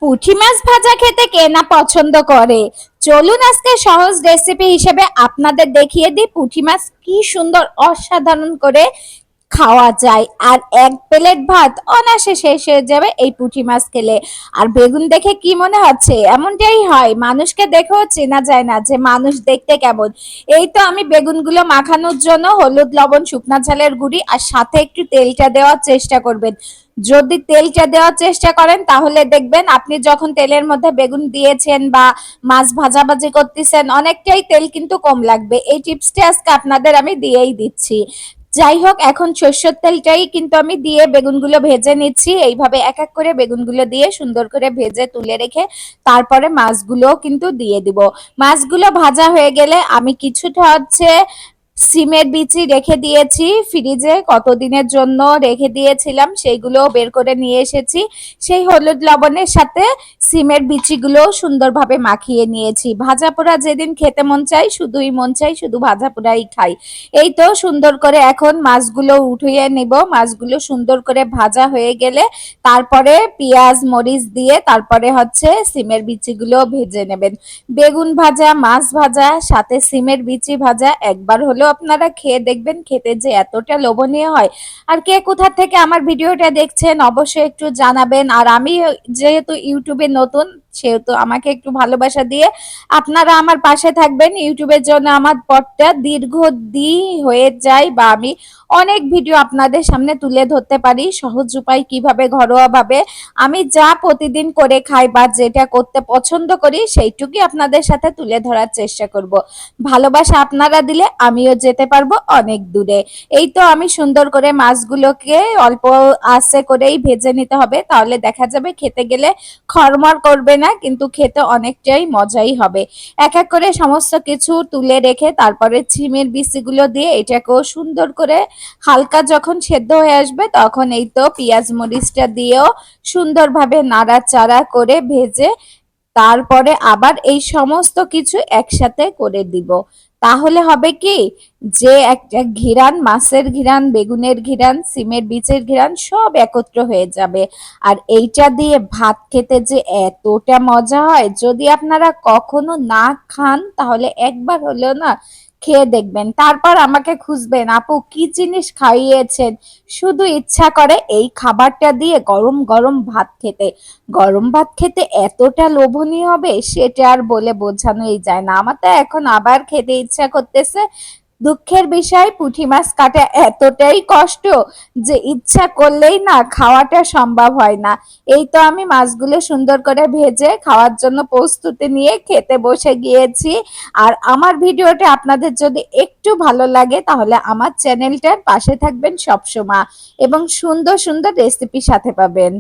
পুঁটি মাছ ভাজা খেতে কে না পছন্দ করে। চলুন আজকে সহজ রেসিপি হিসেবে আপনাদের দেখিয়ে দিই পুঁটি মাছ কি সুন্দর অসাধারণ করে খাওয়া যায়। আর এক প্লেট ভাত অনায়াসে শেষ হয়ে যাবে এই পুঁটি মাছ খেলে। আর বেগুন দেখে কি মনে হচ্ছে? এমনটাই হয়, মানুষকে দেখেও চেনা যায় না যে মানুষ দেখতে কেমন। এই তো আমি বেগুনগুলো মাখানোর জন্য হলুদ লবণ শুকনা ঝালের গুঁড়ি আর সাথে একটু তেলটা দেওয়ার চেষ্টা করবেন। যদি তেলটা দেওয়ার চেষ্টা করেন তাহলে দেখবেন আপনি যখন তেলের মধ্যে বেগুন দিয়েছেন বা মাছ ভাজাভাজি করতেছেন অনেকটাই তেল কিন্তু কম লাগবে। এই টিপসটা আজকে আপনাদের আমি দিয়েই দিচ্ছি। যাই হোক, এখন সরষের তেলটাই কিন্তু আমি দিয়ে বেগুনগুলো ভেজে নিচ্ছি। এইভাবে এক এক করে বেগুনগুলো দিয়ে সুন্দর করে ভেজে তুলে রেখে তারপরে মাছগুলোও কিন্তু দিয়ে দিব। মাছগুলো ভাজা হয়ে গেলে আমি কিছুটা সিমের বিচি রেখে দিয়েছি ফ্রিজে, কতদিনের জন্য রেখে দিয়েছিলাম সেইগুলো বের করে নিয়ে এসেছি। সেই হলুদ লবণের সাথে সিমের বিচিগুলো সুন্দরভাবে মাখিয়ে নিয়েছি। ভাজা পোড়া যেদিন খেতে মন চাই শুধু ভাজা পোড়াই খাই। এই তো সুন্দর করে এখন মাছগুলো উঠিয়ে নিব। মাছগুলো সুন্দর করে ভাজা হয়ে গেলে তারপরে পেঁয়াজ মরিচ দিয়ে তারপরে সিমের বিচিগুলো ভেজে নেবেন। বেগুন ভাজা, মাছ ভাজা, সাথে সিমের বিচি ভাজা একবার হলেও আপনারা খেয়ে দেখবেন, খেতে যে এতটা লোভনীয় হয়। আর কে কোথা থেকে আমার ভিডিওটা দেখছেন অবশ্যই একটু জানাবেন। আর আমি যেহেতু ইউটিউবে নতুন সেহেতু আমাকে একটু ভালোবাসা দিয়ে আপনারা আমার পাশে থাকবেন। ইউটিউবের জন্য আমার পথটা দীর্ঘদিন হয়ে যায় বা আমি অনেক ভিডিও আপনাদের সামনে তুলে ধরতে পারি সহজ উপায় কিভাবে ঘরোয়াভাবে আমি যা প্রতিদিন করে খাই বা যেটা করতে পছন্দ করি সেইটুকুই আপনাদের সাথে তুলে ধরার চেষ্টা করব। ভালোবাসা আপনারা দিলে আমিও যেতে পারবো অনেক দূরে। এই তো আমি সুন্দর করে মাছগুলোকে অল্প আঁচে করেই ভেজে নিতে হবে, তাহলে দেখা যাবে খেতে গেলে খরমর করবে না, কিন্তু খেতে অনেকটাই মজাই হবে। এক এক করে সমস্ত কিছু তুলে রেখে তারপরে সিমের বিচিগুলো দিয়ে এটাকেও সুন্দর করে হালকা যখন সেদ্ধ হয়ে আসবে তখন এই তো পেঁয়াজ মরিচটা দিয়েও সুন্দরভাবে নাড়াচাড়া করে ভেজে তারপরে আবার এই সমস্ত কিছু একসাথে করে দিব। তাহলে হবে কি, যে একটা ঘিরান, মাছের ঘিরান, বেগুনের ঘিরান, সিমের বীজের ঘিরান সব একত্র হয়ে যাবে। আর এইটা দিয়ে ভাত খেতে যে এতটা মজা হয়, যদি আপনারা কখনো না খান তাহলে একবার হলেও না খেয়ে দেখবেন, তারপর আমাকে খুঁজবেন আপু কি জিনিস খাইয়েছেন। শুধু ইচ্ছা করে এই খাবারটা দিয়ে গরম গরম ভাত খেতে। গরম ভাত খেতে এতটা লোভনীয় হবে সেটা আর বলে বোঝানোই যায় না। আমার তো এখন আবার খেতে ইচ্ছা করতেছে। দুঃখের বিষয় পুঁটি মাছ কাটা এতটাই কষ্ট যে ইচ্ছা করলেই না খাওয়াটা সম্ভব হয় না। এই তো আমি মাছগুলো সুন্দর করে ভেজে খাওয়ার জন্য প্রস্তুতি নিয়ে খেতে বসে গিয়েছি। আর আমার ভিডিওটা আপনাদের যদি একটু ভালো লাগে তাহলে আমার চ্যানেলটার পাশে থাকবেন সবসময় এবং সুন্দর সুন্দর রেসিপি সাথে পাবেন।